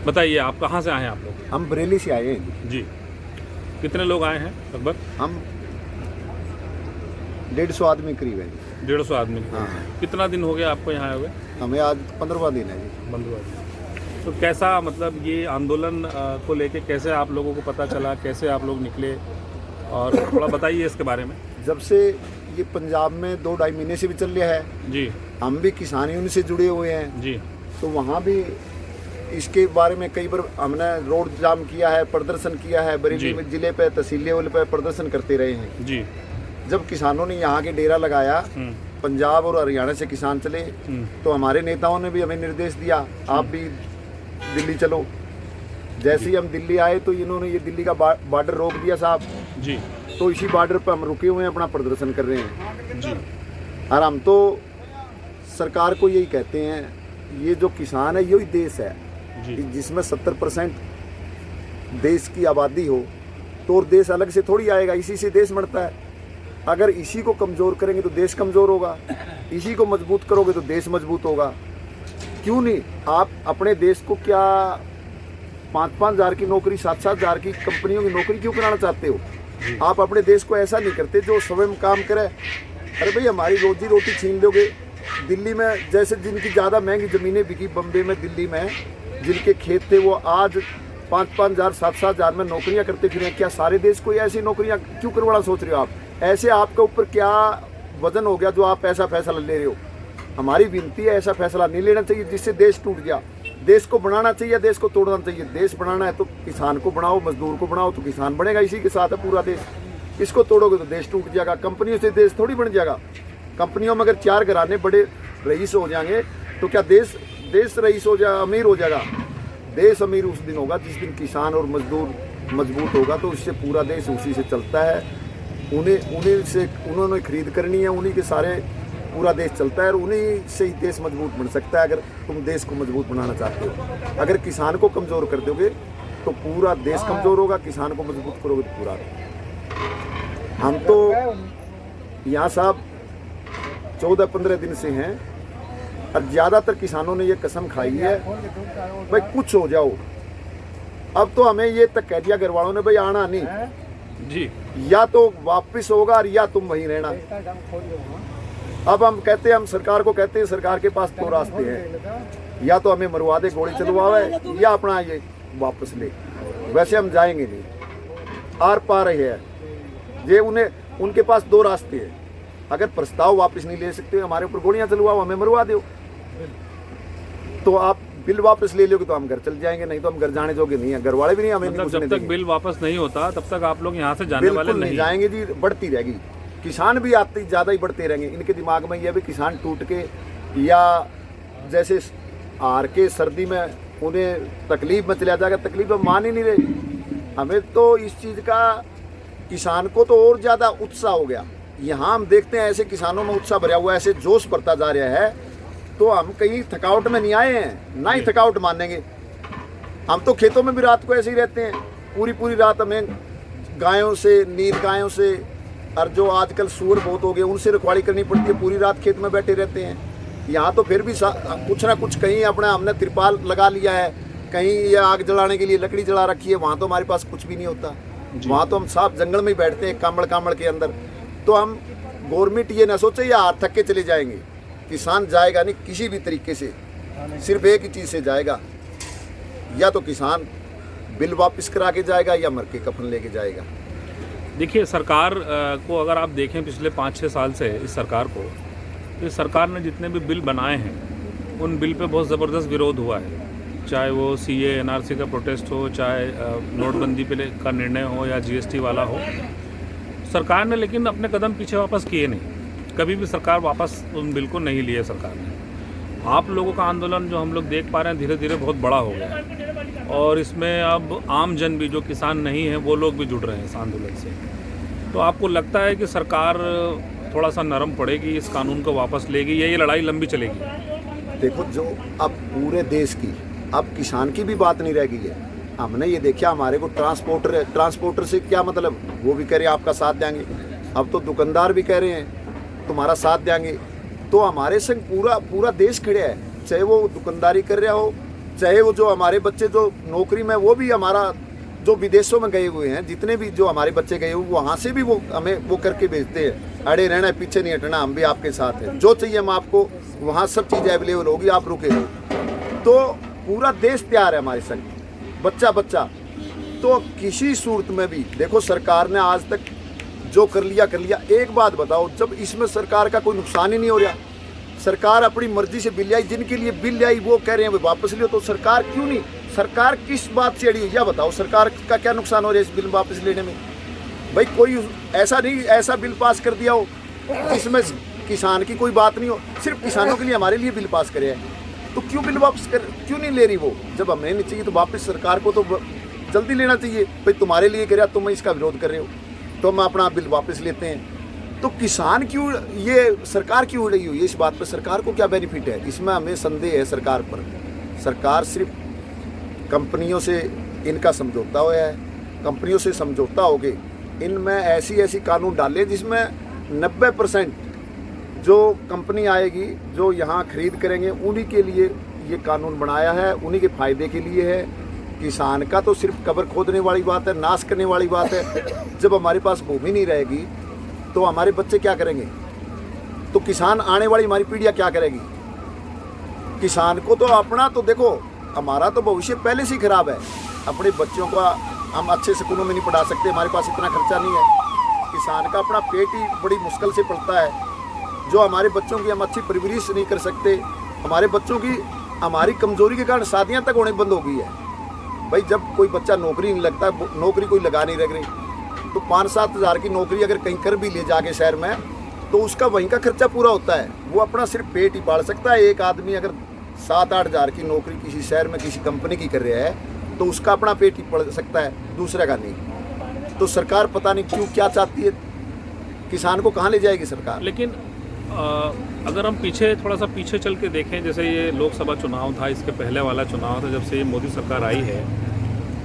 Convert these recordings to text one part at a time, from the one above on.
बताइए आप कहाँ से आए हैं आप लोग? हम बरेली से आए हैं जी। कितने लोग आए हैं लगभग? हम 150 आदमी करीब है जी। 150 आदमी। हाँ। कितना दिन हो गया आपको यहाँ आए हुए? हमें आज 15वां दिन है जी। बंधुआ। तो कैसा मतलब ये आंदोलन को लेके कैसे आप लोगों को पता चला, कैसे आप लोग निकले, और थोड़ा बताइए इसके बारे में। जब से ये पंजाब में 2-2.5 महीने से भी चल रहा है जी हम भी किसान यूनियन से जुड़े हुए हैं। जी। तो वहाँ भी इसके बारे में कई बार हमने रोड जाम किया है, प्रदर्शन किया है, बरेली में जिले पे तहसील लेवल पे प्रदर्शन करते रहे हैं जी। जब किसानों ने यहाँ के डेरा लगाया, पंजाब और हरियाणा से किसान चले, तो हमारे नेताओं ने भी हमें निर्देश दिया आप भी दिल्ली चलो। जैसे ही हम दिल्ली आए तो इन्होंने ये दिल्ली का बॉर्डर रोक दिया साहब जी। तो इसी बॉर्डर पर हम रुके हुए हैं, अपना प्रदर्शन कर रहे हैं जी। और हम तो सरकार को यही कहते हैं ये जो किसान है यही देश है जी। जिसमें 70% देश की आबादी हो तो और देश अलग से थोड़ी आएगा, इसी से देश बढ़ता है। अगर इसी को कमज़ोर करेंगे तो देश कमज़ोर होगा, इसी को मजबूत करोगे तो देश मजबूत होगा। क्यों नहीं आप अपने देश को क्या 5-5 हज़ार की नौकरी, 7-7 हज़ार की कंपनियों की नौकरी क्यों कराना चाहते हो? आप अपने देश को ऐसा नहीं करते जो स्वयं काम करे। अरे भाई हमारी रोजी रोटी छीन लोगे। दिल्ली में जैसे जिनकी ज़्यादा महंगी ज़मीनें बिकी बम्बे में, दिल्ली में, जिनके खेत थे वो आज 5-5 हज़ार, 7-7 हज़ार में नौकरियां करते फिर क्या सारे देश को ऐसी नौकरियां क्यों करवाना सोच रहे हो आप? ऐसे आपके ऊपर क्या वजन हो गया जो आप ऐसा फैसला ले रहे हो? हमारी विनती है ऐसा फैसला नहीं लेना चाहिए जिससे देश टूट गया। देश को बनाना चाहिए, देश को तोड़ना चाहिए। देश बनाना है तो किसान को बनाओ, मजदूर को बनाओ तो किसान बनेगा, इसी के साथ है पूरा देश। इसको तोड़ोगे तो देश टूट जाएगा। कंपनियों से देश थोड़ी बन जाएगा। कंपनियों में अगर 4 घराने बड़े रईस हो जाएंगे तो क्या देश रईस हो जाएगा, अमीर हो जाएगा? देश अमीर उस दिन होगा जिस दिन किसान और मजदूर मजबूत होगा, तो इससे पूरा देश उसी से चलता है। उन्हीं से उन्होंने खरीद करनी है, उन्हीं के सारे पूरा देश चलता है और उन्हीं से ही देश मजबूत बन सकता है। अगर तुम देश को मजबूत बनाना चाहते हो, अगर किसान को कमज़ोर कर दोगे तो पूरा देश कमज़ोर होगा, किसान को मजबूत करोगे तो पूरा। हम तो यहाँ साहब 14-15 दिन से हैं और ज़्यादातर किसानों ने ये कसम खाई है भाई कुछ हो जाओ। अब तो हमें ये तक कह दिया घर वालों ने भाई आना नहीं जी, या तो वापस होगा और या तुम वहीं रहना। अब हम कहते हैं, हम सरकार को कहते हैं, सरकार के पास 2 रास्ते हैं, या तो हमें मरवा दे, गोली चलवावे, या अपना ये वापस ले। वैसे हम जाएंगे नहीं, आर पार रहे हैं ये। उनके पास 2 रास्ते हैं। अगर प्रस्ताव वापस नहीं ले सकते, हमारे ऊपर गोलियां चलवाओ, हमें मरवा दो, तो आप बिल वापस ले लोगे तो हम घर चल जाएंगे, नहीं तो हम घर जाने जोगे नहीं है। घर वाले भी नहीं हमें मतलब नहीं जब तक बिल वापस नहीं होता तब तक आप लोग यहाँ से जाने वाले नहीं जाएंगे जी। बढ़ती रहेगी, किसान भी आते ज़्यादा ही बढ़ते रहेंगे। इनके दिमाग में यह भी किसान टूट के या जैसे हार के सर्दी में उन्हें तकलीफ में चला जाएगा, तकलीफ में मान ही नहीं रहे। हमें तो इस चीज़ का, किसान को तो और ज़्यादा उत्साह हो गया। यहाँ हम देखते हैं ऐसे किसानों में उत्साह भरा हुआ है, ऐसे जोश बढ़ता जा रहा है, तो हम कहीं थकावट में नहीं आए हैं, ना ही थकावट मानेंगे। हम तो खेतों में भी रात को ऐसे ही रहते हैं, पूरी रात हमें गायों से, नील गायों से, और जो आजकल सूअर बहुत हो गए उनसे रखवाली करनी पड़ती है। पूरी रात खेत में बैठे रहते हैं। यहाँ तो फिर भी कुछ ना कुछ, कहीं अपना हमने तिरपाल लगा लिया है, कहीं ये आग जलाने के लिए लकड़ी जला रखी है। वहाँ तो हमारे पास कुछ भी नहीं होता, वहाँ तो हम साफ जंगल में ही बैठते हैं, कामड़ के अंदर। तो हम गवर्नमेंट ये ना सोचे या हाथ थक के चले जाएंगे, किसान जाएगा नहीं किसी भी तरीके से। सिर्फ एक ही चीज़ से जाएगा, या तो किसान बिल वापस करा के जाएगा या मर के कफन लेके जाएगा। देखिए, सरकार को अगर आप देखें पिछले 5-6 साल से इस सरकार को, तो इस सरकार ने जितने भी बिल बनाए हैं उन बिल पे बहुत ज़बरदस्त विरोध हुआ है। चाहे वो CA NRC का प्रोटेस्ट हो, चाहे नोटबंदी पे का निर्णय हो या GST वाला हो, सरकार ने लेकिन अपने कदम पीछे वापस किए नहीं। कभी भी सरकार वापस उन बिल को नहीं लिए सरकार ने। आप लोगों का आंदोलन जो हम लोग देख पा रहे हैं धीरे धीरे बहुत बड़ा हो गया है, और इसमें अब आम जन भी, जो किसान नहीं है, वो लोग भी जुड़ रहे हैं इस आंदोलन से। तो आपको लगता है कि सरकार थोड़ा सा नरम पड़ेगी, इस कानून को वापस लेगी, या ये लड़ाई लंबी चलेगी? देखो, जो अब पूरे देश की, अब किसान की भी बात नहीं रह गई है। हमने ये देखा, हमारे को ट्रांसपोर्टर से क्या मतलब, वो भी कह रहे हैं आपका साथ देंगे। अब तो दुकानदार भी कह रहे हैं तुम्हारा साथ देंगे। तो हमारे संग पूरा देश खड़ा है, चाहे वो दुकानदारी कर रहा हो, चाहे वो जो हमारे बच्चे जो नौकरी में, वो भी हमारा जो विदेशों में गए हुए हैं, जितने भी जो हमारे बच्चे गए हुए, वहाँ से भी वो हमें वो करके भेजते हैं, अड़े रहना है, पीछे नहीं हटना, हम भी आपके साथ हैं, जो चाहिए हम आपको, वहाँ सब चीज़ अवेलेबल होगी, आप रुके रहो। तो पूरा देश तैयार है हमारे संग, बच्चा बच्चा। तो किसी सूरत में भी देखो, सरकार ने आज तक जो कर लिया। एक बात बताओ, जब इसमें सरकार का कोई नुकसान ही नहीं हो रहा, सरकार अपनी मर्जी से बिल आई, जिनके लिए बिल आई वो कह रहे हैं वे वापस लियो, तो सरकार क्यों नहीं, सरकार किस बात से अड़ी हुई है बताओ? सरकार का क्या नुकसान हो रहा है इस बिल वापस लेने में? भाई कोई ऐसा नहीं, ऐसा बिल पास कर दिया हो जिसमें किसान की कोई बात नहीं हो, सिर्फ किसानों के लिए हमारे लिए बिल पास करे हैं, तो क्यों बिल वापस क्यों नहीं ले रही वो? जब हमें नहीं चाहिए तो वापस सरकार को तो जल्दी लेना चाहिए। भाई तुम्हारे लिए कर रहा, तुम इसका विरोध कर रहे हो, तो हम अपना बिल वापस लेते हैं। तो किसान क्यों, ये सरकार क्यों उड़ी हुई है इस बात पर? सरकार को क्या बेनिफिट है इसमें? हमें संदेह है सरकार पर। सरकार सिर्फ कंपनियों से इनका समझौता हुआ है, कंपनियों से समझौता हो गए, इनमें ऐसी कानून डाले जिसमें 90% जो कंपनी आएगी, जो यहाँ खरीद करेंगे, उन्हीं के लिए ये कानून बनाया है, उन्हीं के फायदे के लिए है। किसान का तो सिर्फ कब्र खोदने वाली बात है, नाश करने वाली बात है। जब हमारे पास भूमि नहीं रहेगी तो हमारे बच्चे क्या करेंगे? तो किसान, आने वाली हमारी पीढ़ियाँ क्या करेगी? किसान को तो अपना, तो देखो हमारा तो भविष्य पहले से ही खराब है। अपने बच्चों का हम अच्छे स्कूलों में नहीं पढ़ा सकते, हमारे पास इतना खर्चा नहीं है। किसान का अपना पेट ही बड़ी मुश्किल से पलता है। जो हमारे बच्चों की हम अच्छी परवरिश नहीं कर सकते, हमारे बच्चों की, हमारी कमजोरी के कारण शादियां तक होने बंद हो गई है। भाई जब कोई बच्चा नौकरी नहीं लगता, नौकरी कोई लगा नहीं रख रही, तो 5-7 हज़ार की नौकरी अगर कहीं कर भी ले जाके शहर में, तो उसका वहीं का खर्चा पूरा होता है। वो अपना सिर्फ पेट ही पाल सकता है। एक आदमी अगर 7-8 हज़ार की नौकरी किसी शहर में किसी कंपनी की कर रहा है, तो उसका अपना पेट ही पड़ सकता है, दूसरे का नहीं। तो सरकार पता नहीं क्यों क्या चाहती है, किसान को कहाँ ले जाएगी सरकार? लेकिन अगर हम थोड़ा सा पीछे चल के देखें, जैसे ये लोकसभा चुनाव था, इसके पहले वाला चुनाव था, जब से ये मोदी सरकार आई है,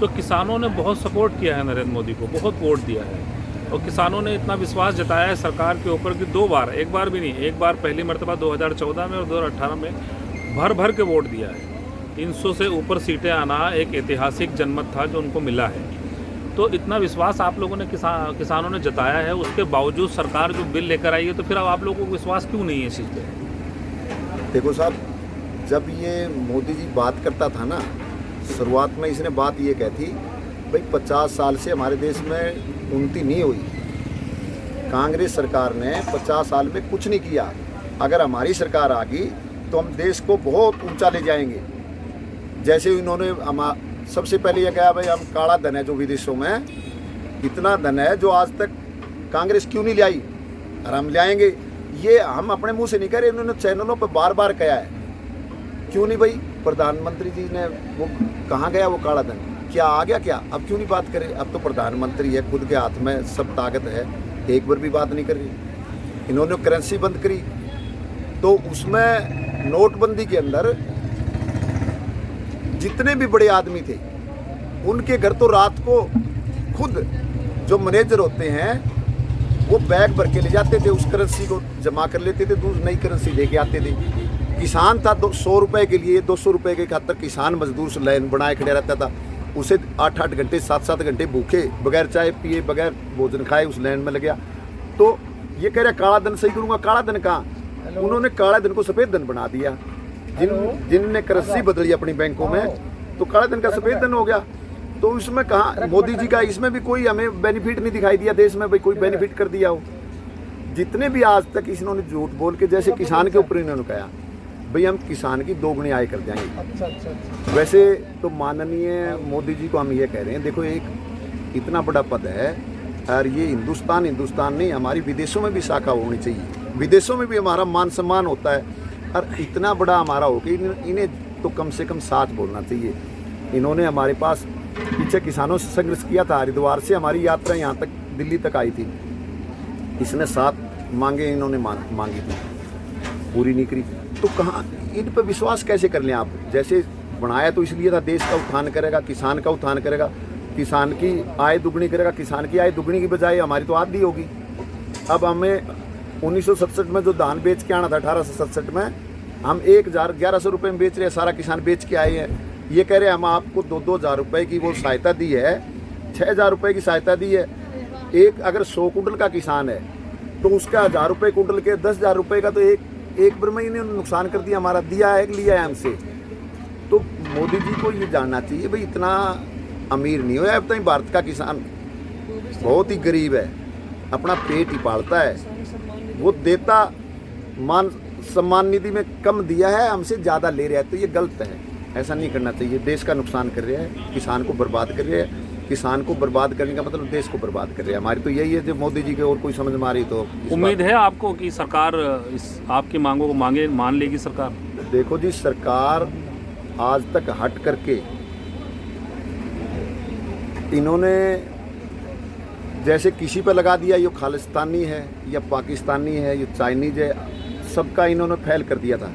तो किसानों ने बहुत सपोर्ट किया है नरेंद्र मोदी को, बहुत वोट दिया है। और किसानों ने इतना विश्वास जताया है सरकार के ऊपर कि 2 बार, एक बार भी नहीं, एक बार पहली मरतबा 2014 में और 2018 में भर के वोट दिया है। 300 से ऊपर सीटें आना एक ऐतिहासिक जनमत था जो उनको मिला है। तो इतना विश्वास आप लोगों ने किसानों ने जताया है, उसके बावजूद सरकार जो बिल लेकर आई है, तो फिर अब आप लोगों को विश्वास क्यों नहीं है इस चीज़ पर? देखो साहब, जब ये मोदी जी बात करता था ना, शुरुआत में इसने बात ये कहती, भाई 50 साल से हमारे देश में उन्नति नहीं हुई, कांग्रेस सरकार ने 50 साल में कुछ नहीं किया, अगर हमारी सरकार आ गई तो हम देश को बहुत ऊंचा ले जाएंगे। जैसे इन्होंने सबसे पहले ये कहा, भाई हम काला धन है जो विदेशों में, इतना धन है जो आज तक कांग्रेस क्यों नहीं ले आई, और हम ले आएंगे। ये हम अपने मुंह से नहीं कह रहे, इन्होंने चैनलों पर बार कहा है। क्यों नहीं भाई? प्रधानमंत्री जी ने वो कहाँ गया वो काला धन? क्या आ गया क्या? अब क्यों नहीं बात करे? अब तो प्रधानमंत्री है, खुद के हाथ में सब ताकत है, एक बार भी बात नहीं कर रही। इन्होंने करेंसी बंद करी, तो उसमें नोटबंदी के अंदर जितने भी बड़े आदमी थे, उनके घर तो रात को खुद जो मैनेजर होते हैं वो बैग भर के ले जाते थे, उस करेंसी को जमा कर लेते थे, दूसरी नई करेंसी लेके आते थे। किसान था 100 रुपये के लिए, 200 रुपये के खातर किसान मजदूर से लाइन बनाए खड़े रहता था, उसे 8-8 घंटे 7-7 घंटे भूखे, बगैर चाय पिए, बगैर भोजन खाए उस लाइन में लग गया। तो ये कह रहा काला धन सही करूँगा, काला धन कहाँ? उन्होंने काला धन को सफ़ेद धन बना दिया। जिनने करेंसी बदली अपनी बैंकों में, तो काला धन का सफ़ेद धन हो गया। तो इसमें कहाँ मोदी जी का, इसमें भी कोई हमें बेनिफिट नहीं दिखाई दिया देश में, भाई कोई बेनिफिट कर दिया हो। जितने भी आज तक इन्होंने झूठ बोल के, जैसे किसान के ऊपर इन्होंने कहा भाई हम किसान की 2 गुनी आय कर देंगे। अच्छा। वैसे तो माननीय मोदी जी को हम ये कह रहे हैं, देखो एक इतना बड़ा पद है, और ये हिंदुस्तान नहीं, हमारी विदेशों में भी शाखा होनी चाहिए, विदेशों में भी हमारा मान सम्मान होता है, और इतना बड़ा हमारा हो कि इन्हें तो कम से कम साथ बोलना चाहिए। इन्होंने हमारे पास पीछे किसानों से संघर्ष किया था, हरिद्वार से हमारी यात्रा यहाँ तक दिल्ली तक आई थी, इसने 7 मांगे इन्होंने मांगी थी, पूरी नहीं करी। तो कहाँ इन पर विश्वास कैसे कर लें आप? जैसे बनाया तो इसलिए था, देश का उत्थान करेगा, किसान का उत्थान करेगा, किसान की आय दुगनी करेगा। किसान की आय दुगनी की बजाय हमारी तो आधी होगी। अब हमें 1967 में जो धान बेच के आना था, 1867 में, हम 1100 रुपये में बेच रहे हैं, सारा किसान बेच के आए हैं। ये कह रहे हैं हम आपको 2,000 रुपये की वो सहायता दी है, 6,000 रुपये की सहायता दी है। एक अगर 100 कुंटल का किसान है तो उसका 1,000 रुपये कुंटल के 10,000 रुपये का तो एक बार में इन्हें नुकसान कर दिया, हमारा दिया है लिया है हमसे। तो मोदी जी को ये जानना चाहिए भाई इतना अमीर नहीं होया अब तक भारत का किसान, बहुत ही गरीब है, अपना पेट ही पालता है। वो देता मान सम्मान निधि में कम दिया है, हमसे ज़्यादा ले रहा है, तो ये गलत है, ऐसा नहीं करना चाहिए। देश का नुकसान कर रहे हैं, किसान को बर्बाद कर रहे हैं। किसान को बर्बाद करने का मतलब देश को बर्बाद कर रहे हैं। हमारी तो यही है, जो मोदी जी के और कोई समझ में आ रही तो उम्मीद है आपको कि सरकार इस आपकी मांगों को मान लेगी सरकार? देखो जी, सरकार आज तक हट करके इन्होंने जैसे किसी पे लगा दिया ये खालिस्तानी है या पाकिस्तानी है, ये चाइनीज है, सबका इन्होंने फैल कर दिया था।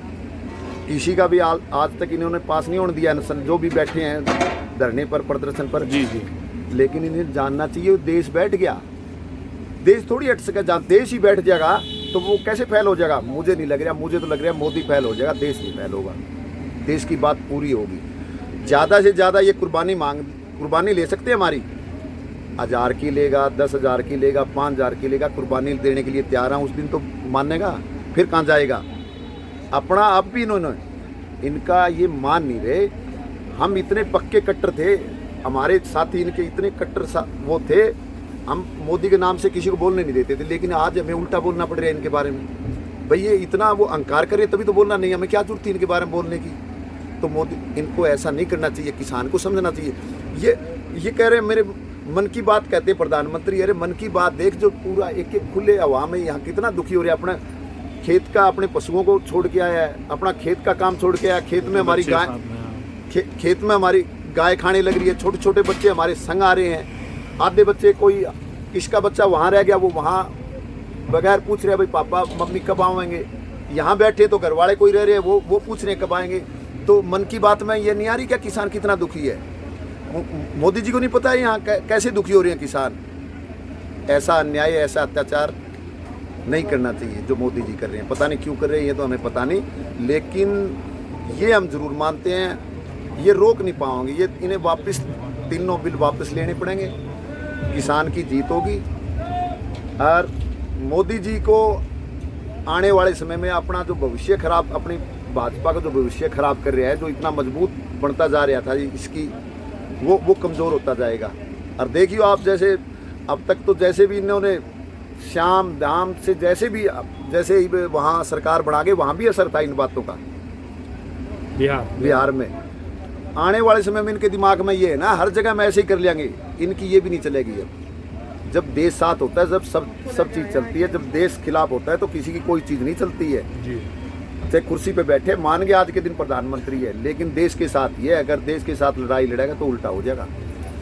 किसी का भी आज तक इन्होंने पास नहीं होने दिया, जो भी बैठे हैं धरने पर, प्रदर्शन पर। जी जी। लेकिन इन्हें जानना चाहिए देश बैठ गया, देश थोड़ी हट सका। जहाँ देश ही बैठ जाएगा तो वो कैसे फैल हो जाएगा? मुझे नहीं लग रहा, मुझे तो लग रहा है मोदी फैल हो जाएगा, देश नहीं फैल होगा। देश की बात पूरी होगी। ज़्यादा से ज़्यादा ये कुर्बानी ले सकते हैं हमारी, 1,000 की लेगा, 10,000 की लेगा, 5,000 की लेगा, कुर्बानी देने के लिए तैयार हैं। उस दिन तो मानेगा, फिर कहाँ जाएगा अपना? अब भी इनका ये मान नहीं रहे। हम इतने पक्के कट्टर थे, हमारे साथी इनके इतने कट्टर वो थे, हम मोदी के नाम से किसी को बोलने नहीं देते थे। लेकिन आज हमें उल्टा बोलना पड़ रहा है इनके बारे में। भाई ये इतना वो अहंकार करे तभी तो बोलना नहीं, हमें क्या जरूरत थी इनके बारे में बोलने की? तो मोदी इनको ऐसा नहीं करना चाहिए, किसान को समझना चाहिए। ये कह रहे हैं मेरे मन की बात कहते हैं प्रधानमंत्री, अरे मन की बात देख, जो पूरा एक एक खुले हवा में यहाँ कितना दुखी हो रहा है। अपना खेत का, अपने पशुओं को छोड़ के आया है, अपना खेत का काम छोड़ के आया, खेत में हमारी गाय, खेत में हमारी गाय खाने लग रही है। छोटे छोटे बच्चे हमारे संग आ रहे हैं, आधे बच्चे, कोई किसका बच्चा वहाँ रह गया, वो वहाँ बगैर पूछ रहे भाई पापा मम्मी कब आएंगे। यहाँ बैठे तो घर वाले कोई रह रहे हैं, वो पूछ रहे हैं कब आएंगे। तो मन की बात में ये नहीं आ रही क्या किसान कितना दुखी है? मोदी जी को नहीं पता है यहाँ कैसे दुखी हो रहे हैं किसान? ऐसा अन्याय, ऐसा अत्याचार नहीं करना चाहिए जो मोदी जी कर रहे हैं। पता नहीं क्यों कर रहे हैं, ये तो हमें पता नहीं, लेकिन ये हम जरूर मानते हैं ये रोक नहीं पाओगे। ये इन्हें वापस तीनों बिल वापस लेने पड़ेंगे, किसान की जीत होगी। और मोदी जी को आने वाले समय में अपना जो भविष्य खराब, अपनी भाजपा का जो भविष्य खराब कर रहा है, जो इतना मजबूत बनता जा रहा था इसकी, वो कमज़ोर होता जाएगा। और देखिए आप, जैसे अब तक तो जैसे भी इन्होंने श्याम दाम से जैसे ही वहाँ सरकार बना के, वहाँ भी असर था इन बातों का। बिहार में आने वाले समय में इनके दिमाग में ये है ना, हर जगह में ऐसे ही कर लेंगे, इनकी ये भी नहीं चलेगी। अब जब देश साथ होता है, जब सब चीज़ चलती है, जब देश खिलाफ होता है तो किसी की कोई चीज़ नहीं चलती है। चाहे कुर्सी पे बैठे, मान के आज के दिन प्रधानमंत्री है, लेकिन देश के साथ ये, अगर देश के साथ लड़ाई लड़ेगा तो उल्टा हो जाएगा।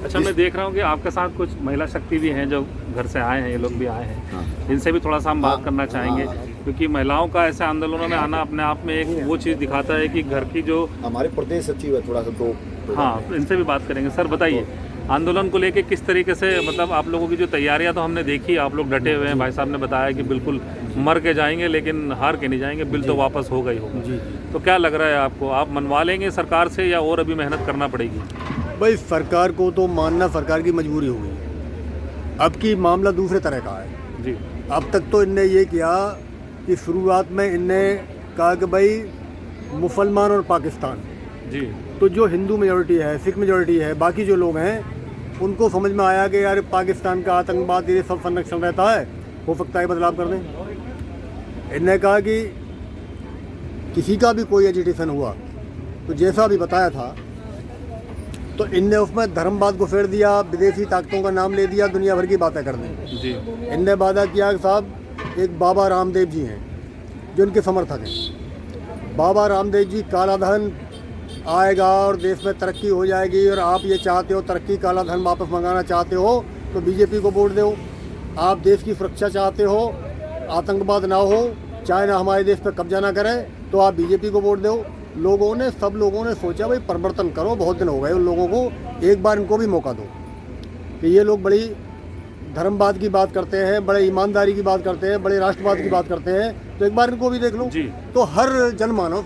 अच्छा, मैं देख रहा हूँ कि आपके साथ कुछ महिला शक्ति भी हैं जो घर से आए हैं, ये लोग भी आए हैं। हाँ। इनसे भी थोड़ा सा हम बात करना चाहेंगे, क्योंकि महिलाओं का ऐसे आंदोलनों में आना अपने आप में एक वो चीज़ दिखाता है कि घर की जो हमारे प्रदेश सचिव है थोड़ा सा तो हाँ, इनसे भी बात करेंगे। सर बताइए, आंदोलन को लेके किस तरीके से, मतलब आप लोगों की जो तैयारियां तो हमने देखी, आप लोग डटे हुए हैं। भाई साहब ने बताया कि बिल्कुल मर के जाएंगे लेकिन हार के नहीं जाएंगे, बिल तो वापस होगा ही होगा। जी। तो क्या लग रहा है आपको, आप मनवा लेंगे सरकार से या और अभी मेहनत करना पड़ेगी? भाई सरकार को तो मानना सरकार की मजबूरी होगी। अब की मामला दूसरे तरह का है जी। अब तक तो इनने ये किया कि शुरुआत में इनने कहा कि भाई मुसलमान और पाकिस्तान, जी, तो जो हिंदू मेजॉरिटी है, सिख मेजॉरिटी है, बाकी जो लोग हैं, उनको समझ में आया कि यार पाकिस्तान का आतंकवाद ये सब संरक्षण रहता है, हो सकता है बदलाव कर दें। इनने कहा कि किसी का भी कोई एजिटेशन हुआ तो जैसा भी बताया था, तो इनने उसमें धर्मवाद को फेर दिया, विदेशी ताकतों का नाम ले दिया, दुनिया भर की बातें कर दी। जी। इनने वादा किया कि साहब, एक बाबा रामदेव जी हैं जो इनके समर्थक हैं। बाबा रामदेव जी, काला धन आएगा और देश में तरक्की हो जाएगी, और आप ये चाहते हो तरक्की, काला धन वापस मंगाना चाहते हो तो बीजेपी को वोट दो। आप देश की सुरक्षा चाहते हो, आतंकवाद ना हो, चाइना हमारे देश पर कब्जा ना करे, तो आप बीजेपी को वोट दो। सब लोगों ने सोचा भाई परिवर्तन करो, बहुत दिन हो गए उन लोगों को, एक बार इनको भी मौका दो। कि ये लोग बड़ी धर्मवाद की बात करते हैं, बड़े ईमानदारी की बात करते हैं, बड़े राष्ट्रवाद की बात करते हैं, तो एक बार इनको भी देख लो। जी। तो हर जनमानव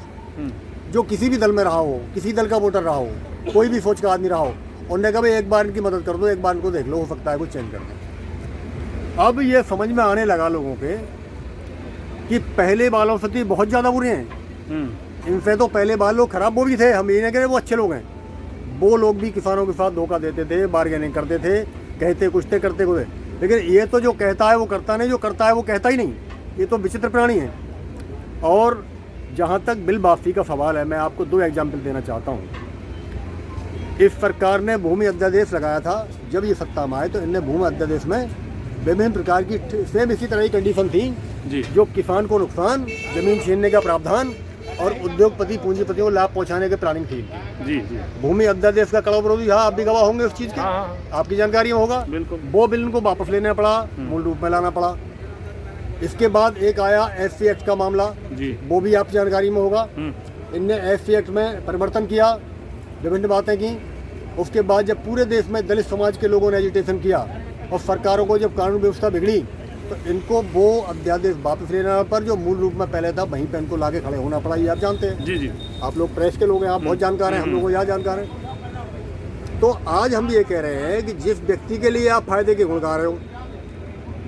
जो किसी भी दल में रहा हो, किसी दल का वोटर रहा हो, कोई भी सोच का आदमी रहा हो, उन्होंने कहा भाई एक बार इनकी मदद कर दो, एक बार इनको देख लो, हो सकता है कुछ चेंज कर दो। अब ये समझ में आने लगा लोगों के कि पहले वालों से तो बहुत ज़्यादा बुरे हैं। इनसे तो पहले वाले लोग खराब वो भी थे, हम ये नहीं कह रहे वो अच्छे लोग हैं। वो लोग भी किसानों के साथ धोखा देते थे, बार्गेनिंग करते थे, कहते कुछ थे करते कुछ थे। लेकिन ये तो जो कहता है वो करता नहीं, जो करता है वो कहता ही नहीं। ये तो विचित्र प्राणी है। और जहाँ तक बिल वापसी का सवाल है, मैं आपको 2 एग्जाम्पल देना चाहता हूँ। इस सरकार ने भूमि अध्यादेश लगाया था, जब ये सत्ता में आए तो इनने भूमि अध्यादेश में विभिन्न प्रकार की सेम इसी तरह की कंडीशन थी जी, जो किसान को नुकसान, जमीन छीनने का प्रावधान और उद्योगपति पूंजीपतियों को लाभ पहुंचाने के प्लानिंग थी। जी जी, भूमि अध्यादेश का कड़ा विरोधी, हाँ आप भी गवाह होंगे उस चीज़ के, हाँ, आपकी जानकारी में होगा। बिल्कुल। वो बिल इनको वापस लेना पड़ा, मूल रूप में लाना पड़ा। इसके बाद एक आया SC एक्ट का मामला, जी, वो भी आपकी जानकारी में होगा। इनने SC एक्ट में परिवर्तन किया, विभिन्न बातें की। उसके बाद जब पूरे देश में दलित समाज के लोगों ने एजिटेशन किया और सरकारों को जब कानून व्यवस्था बिगड़ी, तो इनको वो अध्यादेश वापस लेना पर जो मूल रूप में पहले था वहीं पे इनको लाके खड़े होना पड़ा। ये आप जानते हैं। जी जी, आप लोग प्रेस के लोग हैं, आप बहुत जानकार हैं, हम लोग यहाँ जानकार हैं। तो आज हम ये कह रहे हैं कि जिस व्यक्ति के लिए आप फायदे के गुण गा रहे हो,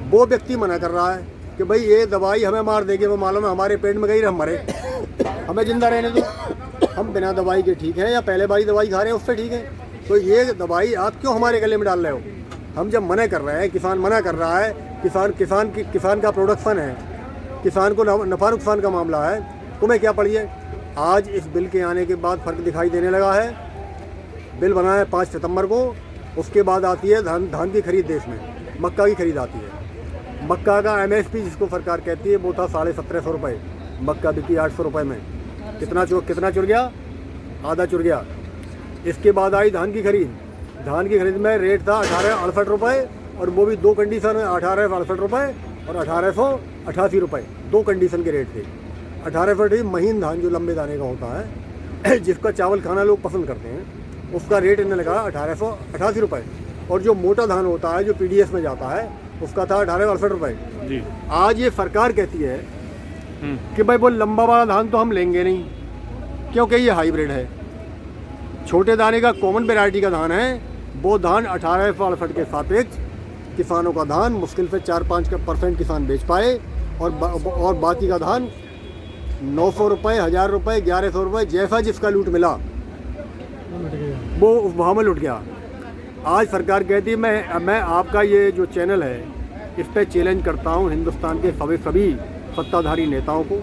वो व्यक्ति मना कर रहा है कि भाई ये दवाई हमें मार देगी, वो मालूम है हमारे पेट में गई हम मरे, हमें जिंदा रहने दो, हम बिना दवाई के ठीक है या पहले वाली दवाई खा रहे हैं उससे ठीक है। तो ये दवाई आप क्यों हमारे गले में डाल रहे हो? हम जब मना कर रहे हैं, किसान मना कर रहा है, किसान का प्रोडक्शन है, किसान को नफा नुकसान का मामला है, तुम्हें क्या पड़ी है? आज इस बिल के आने के बाद फ़र्क दिखाई देने लगा है। बिल बना है 5 सितंबर को, उसके बाद आती है धान की खरीद, देश में मक्का की खरीद आती है। मक्का का MSP जिसको सरकार कहती है वो था 1750 रुपये, मक्का बिकी 800 रुपये में। कितना चुर गया? आधा चुर गया। इसके बाद आई धान की खरीद। धान की खरीद में रेट था 1868 रुपये, और वो भी 2 कंडीशन में, 1868 रुपये और 1888 रुपये, 2 कंडीशन के रेट थे। 1868 महीन धान जो लंबे दाने का होता है, जिसका चावल खाना लोग पसंद करते हैं, उसका रेट इन्हें लगा 1888 रुपये। और जो मोटा धान होता है जो PDS में जाता है, उसका था 1868 रुपये जी। आज ये सरकार कहती है कि भाई वो लंबा वाला धान तो हम लेंगे नहीं, क्योंकि ये हाइब्रिड है। छोटे दाने का कॉमन वेराइटी का धान है, वो धान 1868 के सापेक्ष किसानों का धान मुश्किल से 4-5% किसान बेच पाए, और बाकी का धान 900 रुपये, 1000 रुपये, 1100 रुपये, जैसा जिसका लूट मिला वो वहाँ में लुट गया। आज सरकार कहती है मैं आपका ये जो चैनल है इस पर चैलेंज करता हूँ हिंदुस्तान के सभी सत्ताधारी नेताओं को,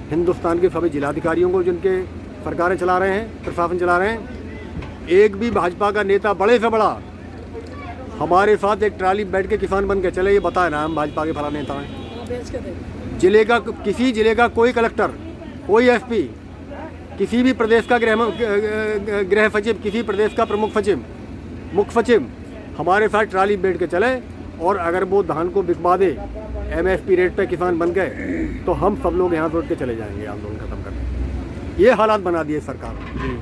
हिंदुस्तान के सभी जिलाधिकारियों को जिनके सरकारें चला रहे हैं, प्रशासन चला रहे हैं। एक भी भाजपा का नेता बड़े से बड़ा हमारे साथ एक ट्राली बैठ के किसान बन के चले, ये बताए ना हम भाजपा के फला नेता हैं। किसी जिले का कोई कलेक्टर, कोई SP, किसी भी प्रदेश का गृह सचिव, किसी प्रदेश का प्रमुख सचिव, मुख्य सचिव हमारे साथ ट्राली बैठ के चले, और अगर वो धान को बिकवा दे MSP रेट पे किसान बन गए, तो हम सब लोग यहाँ से उठ के चले जाएंगे आंदोलन खत्म करने। ये हालात बना दिए सरकार ने।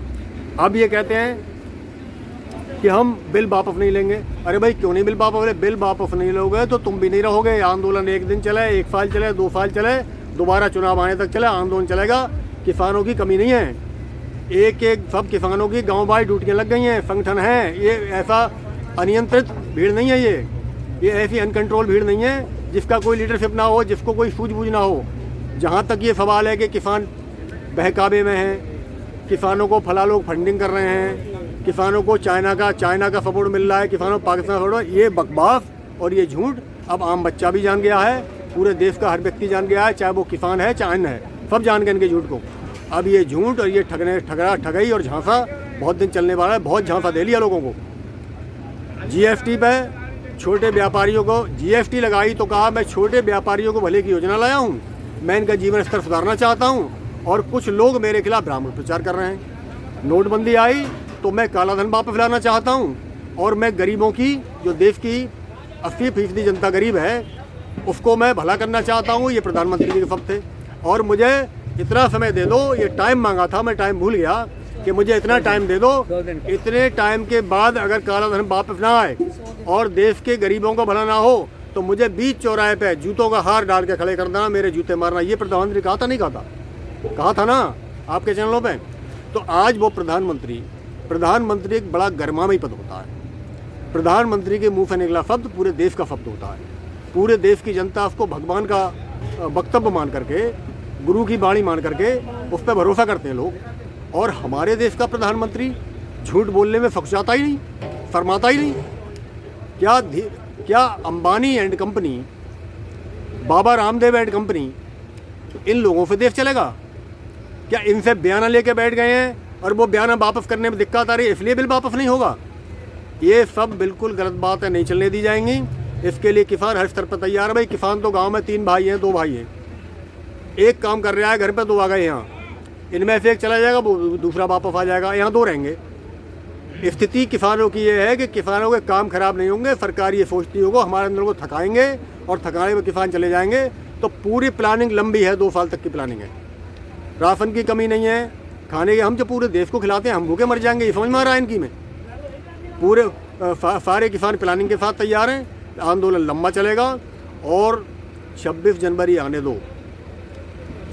अब ये कहते हैं कि हम बिल वापस नहीं लेंगे। अरे भाई क्यों नहीं बिल वापस? बिल वापस नहीं लोगे तो तुम भी नहीं रहोगे। आंदोलन 1 दिन चले, 1 साल चले, 2 साल चले, दोबारा चुनाव आने तक चले, आंदोलन चलेगा। किसानों की कमी नहीं है, एक सब किसानों की गाँव बाई ड्यूटियाँ लग गई हैं, संगठन है। ये ऐसा अनियंत्रित भीड़ नहीं है, ये ऐसी अनकंट्रोल भीड़ नहीं है जिसका कोई लीडरशिप ना हो, जिसको कोई सूझबूझ ना हो। जहाँ तक ये सवाल है कि किसान बहकावे में हैं, किसानों को फला लोग फंडिंग कर रहे हैं, किसानों को चाइना का सपोर्ट मिल रहा है, किसानों को पाकिस्तान का सपोर्ट, ये बकवास और ये झूठ अब आम बच्चा भी जान गया है, पूरे देश का हर व्यक्ति जान गया है, चाहे वो किसान है चाहे अन्य है, सब जान गए इनके झूठ को। अब ये झूठ और ये ठगई और झांसा बहुत दिन चलने वाला है। बहुत झांसा दे लिया लोगों को। GST पे छोटे व्यापारियों को GST लगाई तो कहा मैं छोटे व्यापारियों को भले की योजना लाया हूँ, मैं इनका जीवन स्तर सुधारना चाहता हूँ, और कुछ लोग मेरे खिलाफ भ्रामक प्रचार कर रहे हैं। नोटबंदी आई तो मैं काला धन वापस लाना चाहता हूँ, और मैं गरीबों की, जो देश की 80% जनता गरीब है, उसको मैं भला करना चाहता हूँ। ये प्रधानमंत्री के सब थे, और मुझे इतना समय दे दो। ये टाइम मांगा था, मैं टाइम भूल गया कि मुझे इतना टाइम दे दो। इतने टाइम के बाद अगर काला धन वापस ना आए और देश के गरीबों को भला ना हो, तो मुझे बीच चौराहे पे जूतों का हार डाल के खड़े कर देना, मेरे जूते मारना। ये प्रधानमंत्री कहा था, नहीं कहा था? कहा था ना आपके चैनलों पे। तो आज वो प्रधानमंत्री प्रधानमंत्री एक बड़ा गरिमामयी पद होता है। प्रधानमंत्री के मुंह से निकला शब्द पूरे देश का शब्द होता है। पूरे देश की जनता उसको भगवान का वक्तव्य मान करके, गुरु की वाणी मान करके उस पर भरोसा करते हैं लोग। और हमारे देश का प्रधानमंत्री झूठ बोलने में फंसाता ही नहीं, शर्माता ही नहीं। क्या Ambani and company, Baba Ramdev and company, इन लोगों से देश चलेगा? क्या इनसे बयाना लेके बैठ गए हैं और वो बयाना वापस करने में दिक्कत आ रही है इसलिए बिल वापस नहीं होगा? ये सब बिल्कुल गलत बात है, नहीं चलने दी जाएंगी। इसके लिए किसान हर स्तर पर तैयार है। भाई किसान तो गांव में 3 भाई हैं, 2 भाई हैं, एक काम कर रहा है, घर पे 2 आ गए यहाँ, इनमें से एक चला जाएगा, वो दूसरा वापस आ जाएगा, यहाँ 2 रहेंगे। स्थिति किसानों की ये है कि किसानों के काम खराब नहीं होंगे। सरकार ये सोचती होगा हमारे अंदर को थकाएंगे और थकाने में किसान चले जाएंगे। तो पूरी प्लानिंग लंबी है, 2 साल तक की प्लानिंग है। राशन की कमी नहीं है, खाने के हम जो पूरे देश को खिलाते हैं हम भूखे मर जाएंगे, ये समझ में आ रहा है इनकी में। पूरे सारे किसान प्लानिंग के साथ तैयार हैं। आंदोलन लंबा चलेगा और 26 जनवरी आने दो।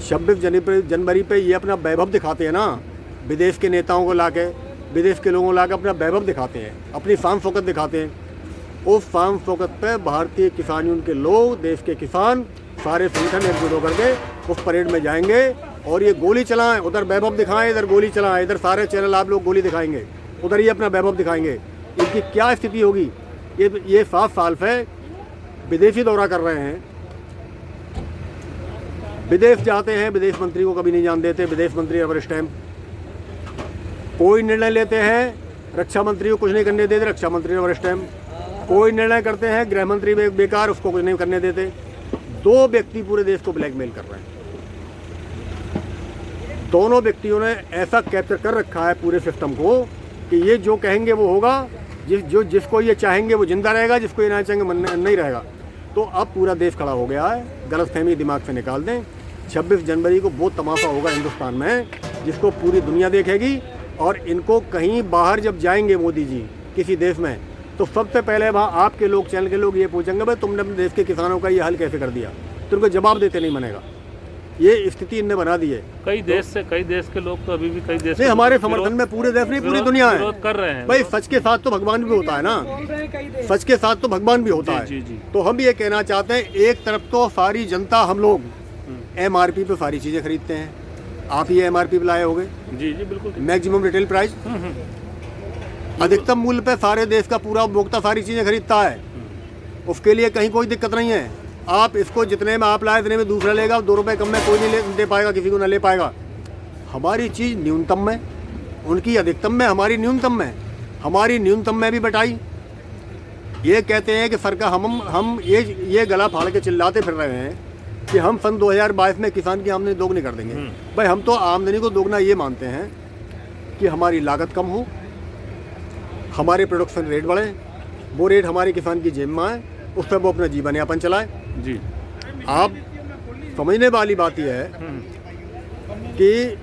26 जनवरी पे ये अपना वैभव दिखाते हैं ना, विदेश के नेताओं को लाके, विदेश के लोगों को लाकर अपना वैभव दिखाते हैं, अपनी शान शौकत दिखाते हैं। उस शान शौकत पे भारतीय किसान यूनियन के लोग, देश के किसान, सारे संगठन एकजुट होकर के उस परेड में जाएंगे और ये गोली चलाएं, उधर वैभव दिखाएं, इधर गोली चलाएं, इधर सारे चैनल आप लोग गोली दिखाएंगे, उधर ये अपना वैभव दिखाएंगे। इनकी क्या स्थिति होगी? ये 7 साल से विदेशी दौरा कर रहे हैं, विदेश जाते हैं, विदेश मंत्री को कभी नहीं जान देते, विदेश मंत्री रबर स्टैम्प। कोई निर्णय लेते हैं, रक्षा मंत्री को कुछ नहीं करने देते, रक्षा मंत्री रबर स्टैम्प। कोई निर्णय करते हैं, गृह मंत्री बेकार, उसको कुछ नहीं करने देते। 2 व्यक्ति पूरे देश को ब्लैकमेल कर रहे हैं। दोनों व्यक्तियों ने ऐसा कैप्चर कर रखा है पूरे सिस्टम को कि ये जो कहेंगे वो होगा, जिसको ये चाहेंगे वो जिंदा रहेगा, जिसको ये ना चाहेंगे नहीं रहेगा। तो अब पूरा देश खड़ा हो गया है। गलतफहमी दिमाग से निकाल दें। 26 जनवरी को वो तमाशा होगा हिंदुस्तान में जिसको पूरी दुनिया देखेगी। और इनको कहीं बाहर जब जाएंगे मोदी जी किसी देश में, तो सबसे पहले वहाँ आपके लोग, चैनल के लोग ये पूछेंगे भाई तुमने अपने देश के किसानों का ये हल कैसे कर दिया? तो उनको जवाब देते नहीं बनेगा। ये स्थिति इनने बना दी है। कई देश के लोग तो अभी भी कई देश नहीं, हमारे समर्थन में पूरे देश नहीं, पूरी दुनिया है कर रहे हैं। भाई सच के साथ तो भगवान भी होता है ना, सच के साथ तो भगवान भी होता है। जी। तो हम ये कहना चाहते हैं, एक तरफ तो सारी जनता, हम लोग MRP पे सारी चीज़ें खरीदते हैं। आप ये MRP पे लाए होंगे? जी बिल्कुल। मैक्सिमम रिटेल प्राइस, अधिकतम मूल्य पे सारे देश का पूरा उपभोक्ता सारी चीज़ें खरीदता है। उसके लिए कहीं कोई दिक्कत नहीं है। आप इसको जितने में आप लाए इतने में दूसरा लेगा, 2 रुपये कम में कोई नहीं दे पाएगा, किसी को ना ले पाएगा। हमारी चीज़ न्यूनतम में, उनकी अधिकतम में, हमारी न्यूनतम में। हमारी न्यूनतम में भी बटाई। ये कहते हैं कि सरकार हम ये गला फाड़ के चिल्लाते फिर रहे हैं कि हम सन 2022 में किसान की आमदनी दोगुनी कर देंगे। भाई हम तो आमदनी को दोगुना ये मानते हैं कि हमारी लागत कम हो, हमारे प्रोडक्शन रेट बढ़े, वो रेट हमारे किसान की जेब में आए, उस पर वो अपना जीवन यापन चलाए। जी। आप समझने वाली बात यह है कि